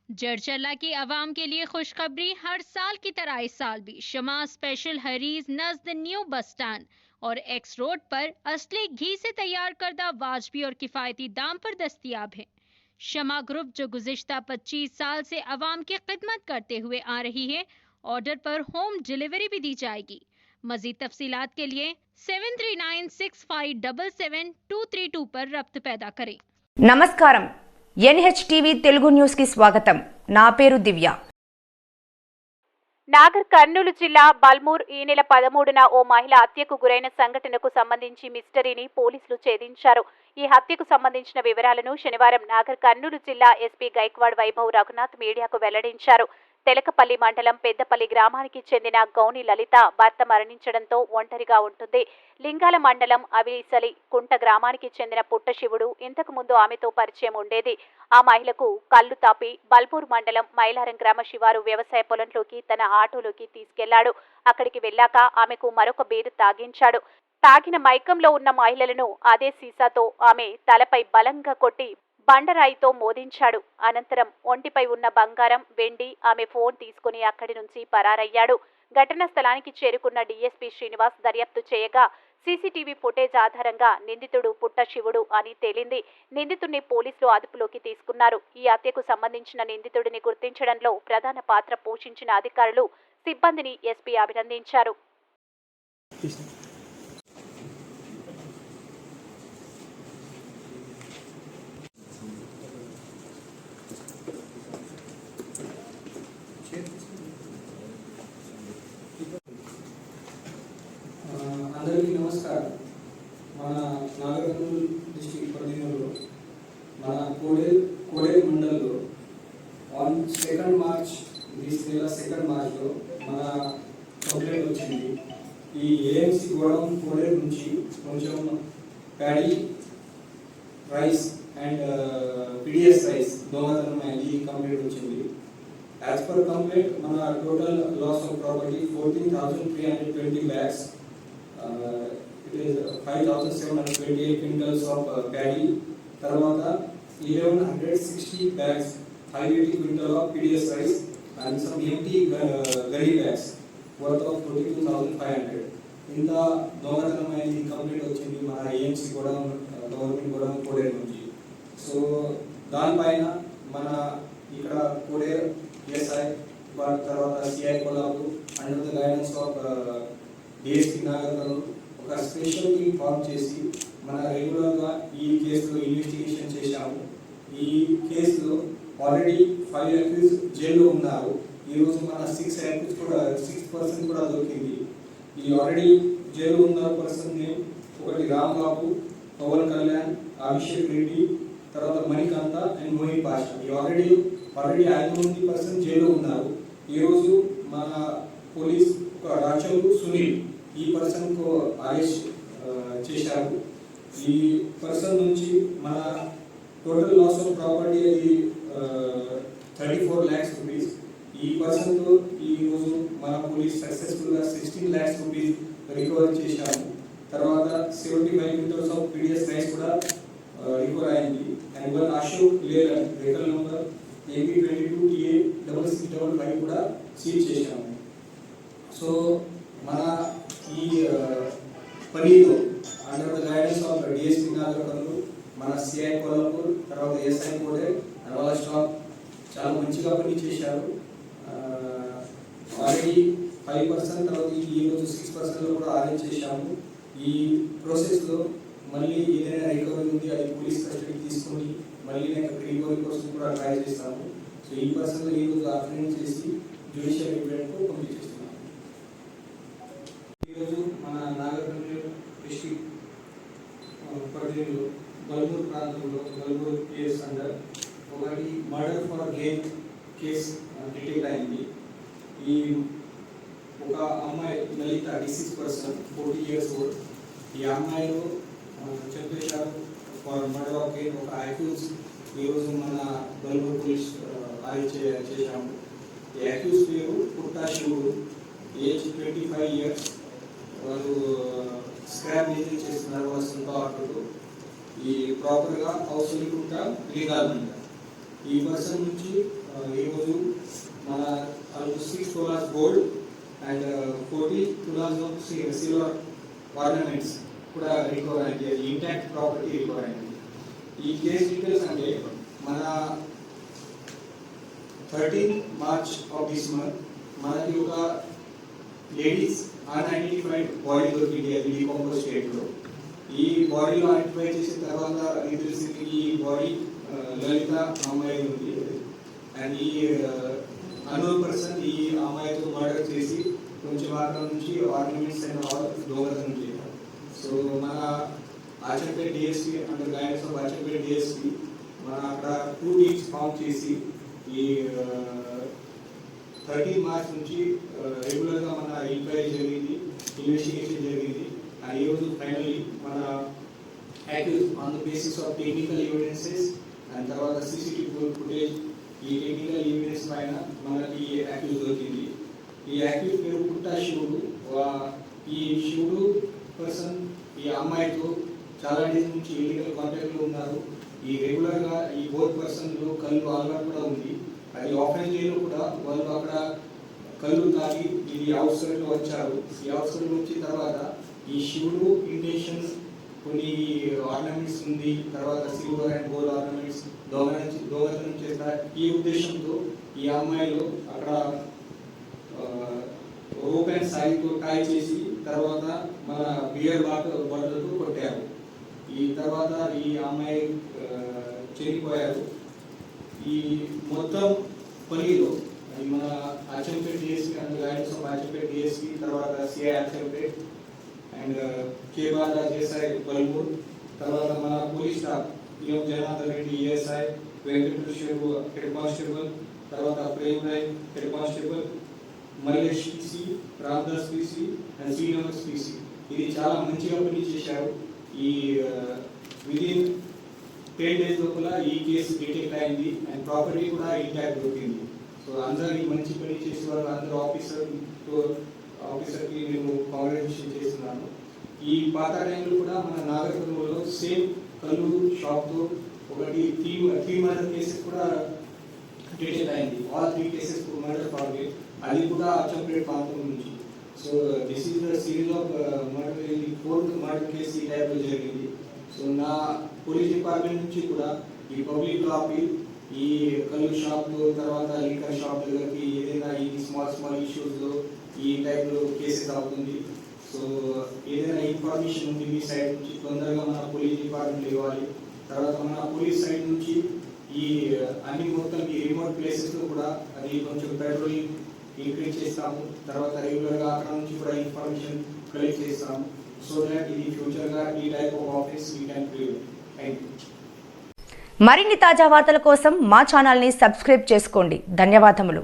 जरचला की आवाम के लिए खुशखबरी। हर साल की तरह इस साल भी शमा स्पेशल हरीज नज़द न्यू बस स्टैंड और एक्स रोड पर असली घी से तैयार करदा वाजबी और किफायती दाम पर दस्तयाब है। शमा ग्रुप जो गुज़िश्ता 25 साल से आवाम की खिदमत करते हुए आ रही है, ऑर्डर पर होम डिलीवरी भी दी जाएगी। मजीद तफसीलात के लिए 7396577232 पर रब्त पैदा करें। నమస్కారం ఎన్హెచ్టీవీ తెలుగు న్యూస్ కి స్వాగతం. నా పేరు దివ్య. నాగర్ కర్నూలు జిల్లా బల్మూర్ ఈ నెల 13న ఓ మహిళ హత్యకు గురైన సంఘటనకు సంబంధించి మిస్టరీని పోలీసులు ఛేదించారు. ఈ హత్యకు సంబంధించిన వివరాలను శనివారం నాగర్ కర్నూలు జిల్లా ఎస్పీ గైక్వాడ్ వైభవ్ రఘునాథ్ మీడియాకు వెల్లడించారు. తెలకపల్లి మండలం పెద్దపల్లి గ్రామానికి చెందిన గౌని లలిత భర్త మరణించడంతో ఒంటరిగా ఉంటుంది. లింగాల మండలం అవిసలి కుంట గ్రామానికి చెందిన పుట్టశివుడు ఇంతకు ముందు ఆమెతో పరిచయం ఉండేది. ఆ మహిళకు కళ్ళు తాపి బల్పూర్ మండలం మైలారం గ్రామ శివారు వ్యవసాయ పొలంలోకి తన ఆటోలోకి తీసుకెళ్లాడు. అక్కడికి వెళ్లాక ఆమెకు మరొక బీరు తాగించాడు. తాగిన మైకంలో ఉన్న మహిళలను అదే సీసాతో ఆమె తలపై బలంగా కొట్టి బండరాయితో మోదించాడు. అనంతరం ఒంటిపై ఉన్న బంగారం, వెండి, ఆమె ఫోన్ తీసుకుని అక్కడి నుంచి పరారయ్యాడు. ఘటనా స్థలానికి చేరుకున్న డీఎస్పీ శ్రీనివాస్ దర్యాప్తు చేయగా సీసీటీవీ ఫుటేజ్ ఆధారంగా నిందితుడు పుట్టశివుడు అని తేలింది. నిందితుడిని పోలీసులు అదుపులోకి తీసుకున్నారు. ఈ హత్యకు సంబంధించిన నిందితుడిని గుర్తించడంలో ప్రధాన పాత్ర పోషించిన అధికారులు, సిబ్బందిని ఎస్పీ అభినందించారు. అందరికీ నమస్కారం. మన నాగర్ కర్నూలు డిస్ట్రిక్ట్ పరిధిలో మన కోడేరు మండలంలో ఆన్ 2 మార్చ్ ఈ నెల 2 మార్చ్లో మన కంప్లైంట్ వచ్చింది. ఈ ఏఎంసీ గోడౌన్ కోడేరు నుంచి కొంచెం paddy rice and PDS rice దొంగతనం అయింది. కంప్లైంట్ వచ్చింది. యాజ్ పర్ కంప్లైంట్ మన total loss of property 14,320 bags. It is 5,728 quintals of paddy. తర్వాత 1,160 bags, 580 quintal of PDS rice and some empty gully bags worth of 22,500. ఇంత దొంగతనమైన complete వచ్చింది మన AMC కూడా government కూడా కోడేరు నుంచి. సో దానిపైన మన ఇక్కడ కోడేరు ఎస్ఐ తర్వాత CI Kollapur under the guidance of DSP Nagar Kurnool ఒక స్పెషల్ టీమ్ ఫామ్ చేసి మన రెగ్యులర్గా ఈ కేసులో ఇన్వెస్టిగేషన్ చేశాము. ఈ కేసులో ఆల్రెడీ 5 అక్యూజ్ జైల్లో ఉన్నారు. ఈరోజు మన 6 అక్యూజ్ కూడా 6% కూడా దొరికింది. ఈ ఆల్రెడీ జైల్లో ఉన్న పర్సన్ నేమ్ ఒకటి రాంబాబు, పవన్ కళ్యాణ్, అభిషేక్ రెడ్డి, తర్వాత మణికాంత అండ్ మోహిత్ పాషా. ఈ ఆల్రెడీ 5 పర్సన్ జైల్లో ఉన్నారు. ఈరోజు మన పోలీస్ రాచలు సునీల్ ఈ పర్సన్కు అరెస్ట్ చేశారు. ఈ పర్సన్ నుంచి మన టోటల్ లాస్ ఆఫ్ ప్రాపర్టీ అది 34 lakhs rupees. ఈ పర్సన్తో ఈరోజు మన పోలీస్ సక్సెస్ఫుల్గా 16 lakhs rupees రికవర్ చేశాము. తర్వాత 75 quintals ఆఫ్ పిడిఎస్ రైస్ కూడా రికవర్ అయింది. అండ్ వన్ అశోక్ లేలర్ వెహికల్ నెంబర్ AP22TA6655 కూడా సీజ్ చేశాము. సో మన ఈ పనిలో under the guidance of DSP Nagar Kurnool, మన సిఐ కొల్లాపూర్, తర్వాత ఎస్ఐ కోడే అండ్ వాళ్ళ స్టాఫ్ చాలా మంచిగా పని చేశారు. ఆల్రెడీ 5% తర్వాత ఈరోజు 6% కూడా అరేంజ్ చేశాము. ఈ ప్రాసెస్లో మళ్ళీ ఏదైనా రికవరీ ఉంది అది పోలీస్ కస్టడీకి తీసుకొని మళ్ళీ రికవరీ కోసం కూడా ట్రై చేస్తాము. సో ఈ పర్సన్ ఈరోజు అప్రెంట్ చేసి జ్యుడిషియల్ రిప్రజెంటేటివ్కు పంపించేస్తున్నాము. ఈరోజు మన నాగర్ కర్నూలు డిస్ట్రిక్ట్ పరిధిలో బల్మూర్ ప్రాంతంలో బల్మూర్ కేసు అండర్ ఒకటి murder for gain case detect అయింది. ఈ ఒక అమ్మాయి లలిత డిసీజ్ పర్సన్ 40 years old. ఈ అమ్మాయిలో చంపేశారు ఫర్ మర్డర్ ఆఫ్ గెయిన్ ఒక అక్యూజ్ ఈరోజు మన బల్మూర్ పోలీస్ అరెస్ట్ చేశాము. ఈ అక్యూజ్ పేరు పుట్టశివుడు, ఏజ్ 25 years. వాళ్ళు స్క్రాప్ బిజినెస్ చేస్తున్నారు వాళ్ళ సొంత ఆటోలు. ఈ ప్రాపర్గా హౌస్ లింక్ లీగాల్ ఈ పర్సన్ నుంచి ఈరోజు మన 6 tolas gold and 40 tolas of silver ornaments కూడా రికవర్ అయింది. ఇంటాక్ట్ ప్రాపర్టీ రికవర్ అయింది. ఈ కేస్ డీటెయిల్స్ అంటే మన 13 March ఆఫ్ దిస్ మంత్ మనకి ఒక లేడీస్ అన్ఐడెంటిఫైడ్ బాడీ దొరికింది, అది డీకంపోజ్ స్టేట్లో. ఈ బాడీలో ఐడెంటిఫై చేసిన తర్వాత ఇది తెలిసింది ఈ బాడీ లలిత అమ్మాయి ఉంది. అండ్ ఈ అన్నోన్ పర్సన్ ఈ అమ్మాయితో మర్డర్ చేసి కొంచెం వారం నుంచి ఆర్నమెంట్స్ అండ్ దొంగతనం చేశారు. సో మన Achampet DSP under guidance of Achampet DSP మన అక్కడ 2 టీమ్స్ ఫామ్ చేసి ఈ 13 March నుంచి రెగ్యులర్గా మన ఎంక్వైరీ జరిగింది, ఇన్వెస్టిగేషన్ జరిగింది. అండ్ ఈరోజు ఫైనల్లీ మన accused on the basis of technical evidences and తర్వాత సీసీటీవీ ఫుటేజ్, ఈ టెక్నికల్ ఎవిడెన్స్ పైన మనకి యాక్యూజ్ దొరికింది. ఈ యాక్యూజ్ పేరు పుట్టా శివుడు. ఈ శివుడు పర్సన్ ఈ అమ్మాయితో చాలా డేస్ నుంచి ఇల్లీగల్ కాంటాక్ట్లో ఉన్నారు. ఈ రెగ్యులర్గా ఈ బోత్ పర్సన్లో కళ్ళు అలవాటు కూడా ఉంది. అది ఆఫ్లైన్ డేలో కూడా వాళ్ళు అక్కడ కళ్ళు తాగి ఇది అవుట్స్కర్ట్లో వచ్చారు. ఈ అవుట్స్కర్ట్లో వచ్చిన తర్వాత ఈ శివుడు ఇంటెన్షన్ కొన్ని ఆర్నమెంట్స్ ఉంది, తర్వాత సిల్వర్ అండ్ గోల్డ్ ఆర్నమెంట్స్ దొంగతనం చేస్తారు. ఈ ఉద్దేశంతో ఈ అమ్మాయిలు అక్కడ రోప్ అండ్ సాయితో టై చేసి తర్వాత మన బియర్ బాటిల్తో కొట్టారు. ఈ తర్వాత ఈ అమ్మాయి చనిపోయారు. ఈ మొత్తం పనిలో మన Achampet DSP and guidance of Achampet DSP, తర్వాత సిఐ ఆచంపేట అండ్ కేబాల దేశాయ్ బల్మూర్, తర్వాత మన police staff PM Janardhan Reddy ASI, Venkateshwara head constable, తర్వాత Prem Roy head constable, Mallesh PC, Ramdas PC and Srinivas PC. ఇది చాలా మంచిగా పని చేశారు. ఈ విదిన్ 10 days లోపల ఈ కేసు డిటెక్ట్ అయింది అండ్ ప్రాపర్టీ కూడా ఇంటాక్ట్ దొరికింది. సో అందరూ మంచి పని చేసే వాళ్ళు అందరూ ఆఫీసర్కి నేను కాంగ్రాచులేషన్ చేస్తున్నాను. ఈ పాత టైంలో కూడా మన నాగర్కర్నూలులో సేమ్ కళ్ళు షాప్తో ఒకటి 3 మర్డర్ కేసెస్ కూడా డిటెక్ట్ అయింది. ఆల్ 3 cases మర్డర్ ఫార్మేట్, అది కూడా అచ్చంపేట ప్రాంతం నుంచి. So this is the series of murder. ఇది 4th మర్డర్ కేసు ఈ టైప్లో జరిగింది. సో నా పోలీస్ డిపార్ట్మెంట్ నుంచి కూడా ఈ పబ్లిక్ అపీల్, ఈ కళ్ళు షాప్లో తర్వాత లిక్కర్ షాప్ దగ్గరికి ఏదైనా ఈ స్మాల్ ఇష్యూస్లో ఈ టైప్లో కేసెస్ అవుతుంది. సో ఏదైనా ఇన్ఫర్మేషన్ ఉంది మీ సైడ్ నుంచి తొందరగా మన పోలీస్ డిపార్ట్మెంట్ ఇవ్వాలి. తర్వాత మన పోలీస్ సైడ్ నుంచి ఈ అన్ని మొత్తం ఈ రిమోట్ ప్లేసెస్లో కూడా అది కొంచెం పెట్రోలింగ్ ఇంక్రీజ్ చేస్తాము. తర్వాత రెగ్యులర్గా అక్కడ నుంచి కూడా ఇన్ఫర్మేషన్ కలెక్ట్ చేస్తాము. సో దట్ ఇది ఫ్యూచర్గా ఈ type of office we can create. Thank you. మరిన్ని తాజా వార్తల కోసం మా ఛానల్ని సబ్స్క్రైబ్ చేసుకోండి. ధన్యవాదములు.